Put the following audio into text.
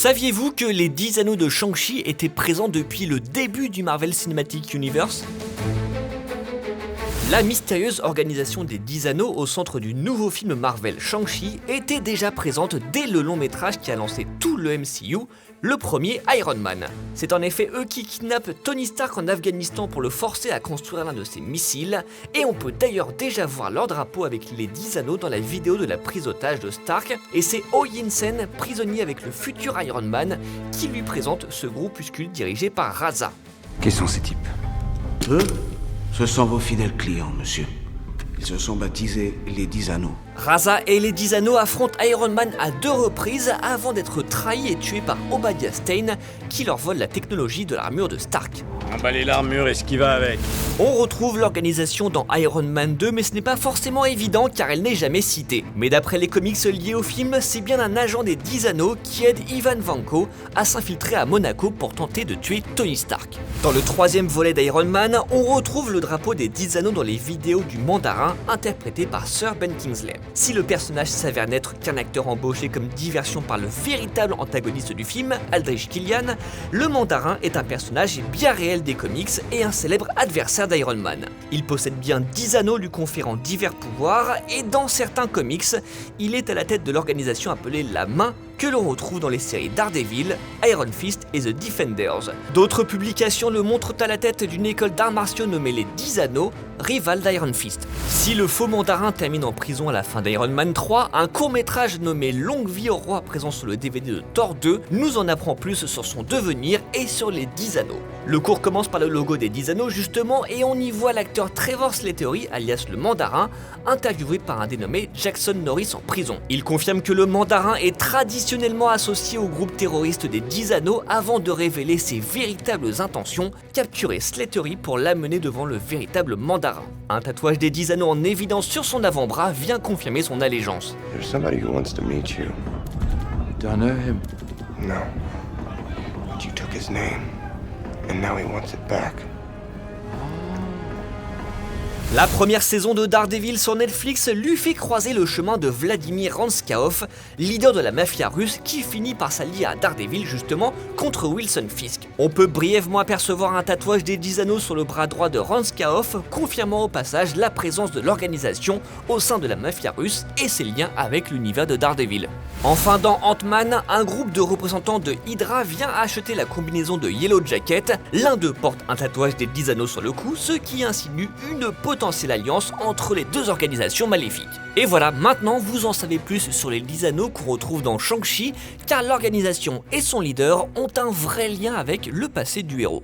Saviez-vous que les 10 anneaux de Shang-Chi étaient présents depuis le début du Marvel Cinematic Universe ? La mystérieuse organisation des 10 anneaux au centre du nouveau film Marvel Shang-Chi était déjà présente dès le long métrage qui a lancé tout le MCU, le premier Iron Man. C'est en effet eux qui kidnappent Tony Stark en Afghanistan pour le forcer à construire l'un de ses missiles, et on peut d'ailleurs déjà voir leur drapeau avec les 10 anneaux dans la vidéo de la prise d'otage de Stark, et c'est Ho Yinsen, prisonnier avec le futur Iron Man, qui lui présente ce groupuscule dirigé par Raza. Qui sont ces types? Eux, ce sont vos fidèles clients, monsieur. Ils se sont baptisés les 10 anneaux. Raza et les 10 anneaux affrontent Iron Man à 2 reprises avant d'être trahis et tués par Obadiah Stane qui leur vole la technologie de l'armure de Stark. Emballez l'armure et ce qui va avec. On retrouve l'organisation dans Iron Man 2 mais ce n'est pas forcément évident car elle n'est jamais citée. Mais d'après les comics liés au film, c'est bien un agent des 10 anneaux qui aide Ivan Vanko à s'infiltrer à Monaco pour tenter de tuer Tony Stark. Dans le 3e volet d'Iron Man, on retrouve le drapeau des 10 anneaux dans les vidéos du Mandarin interprété par Sir Ben Kingsley. Si le personnage s'avère n'être qu'un acteur embauché comme diversion par le véritable antagoniste du film, Aldrich Killian, le Mandarin est un personnage bien réel des comics et un célèbre adversaire d'Iron Man. Il possède bien 10 anneaux lui conférant divers pouvoirs et dans certains comics, il est à la tête de l'organisation appelée la Main que l'on retrouve dans les séries Daredevil, Iron Fist et The Defenders. D'autres publications le montrent à la tête d'une école d'arts martiaux nommée les 10 anneaux, rival d'Iron Fist. Si le faux mandarin termine en prison à la fin d'Iron Man 3, un court-métrage nommé Longue vie au roi présent sur le DVD de Thor 2 nous en apprend plus sur son devenir et sur les 10 anneaux. Le cours commence par le logo des 10 anneaux justement et on y voit l'acteur Trevor Slattery alias le mandarin interviewé par un dénommé Jackson Norris en prison. Il confirme que le mandarin est traditionnellement associé au groupe terroriste des 10 anneaux avant de révéler ses véritables intentions, capturer Slattery pour l'amener devant le véritable mandarin. Un tatouage des 10 anneaux en évidence sur son avant-bras vient confirmer son allégeance. There's somebody who wants to meet you. Do I know him? No. But you took his name, and now he wants it back. La première saison de Daredevil sur Netflix lui fait croiser le chemin de Vladimir Ranskaov, leader de la mafia russe qui finit par s'allier à Daredevil justement contre Wilson Fisk. On peut brièvement apercevoir un tatouage des 10 anneaux sur le bras droit de Ranskaov, confirmant au passage la présence de l'organisation au sein de la mafia russe et ses liens avec l'univers de Daredevil. Enfin dans Ant-Man, un groupe de représentants de Hydra vient acheter la combinaison de Yellow Jacket, l'un d'eux porte un tatouage des 10 anneaux sur le cou, ce qui insinue une potentielle alliance entre les deux organisations maléfiques. Et voilà, maintenant vous en savez plus sur les 10 anneaux qu'on retrouve dans Shang-Chi, car l'organisation et son leader ont un vrai lien avec le passé du héros.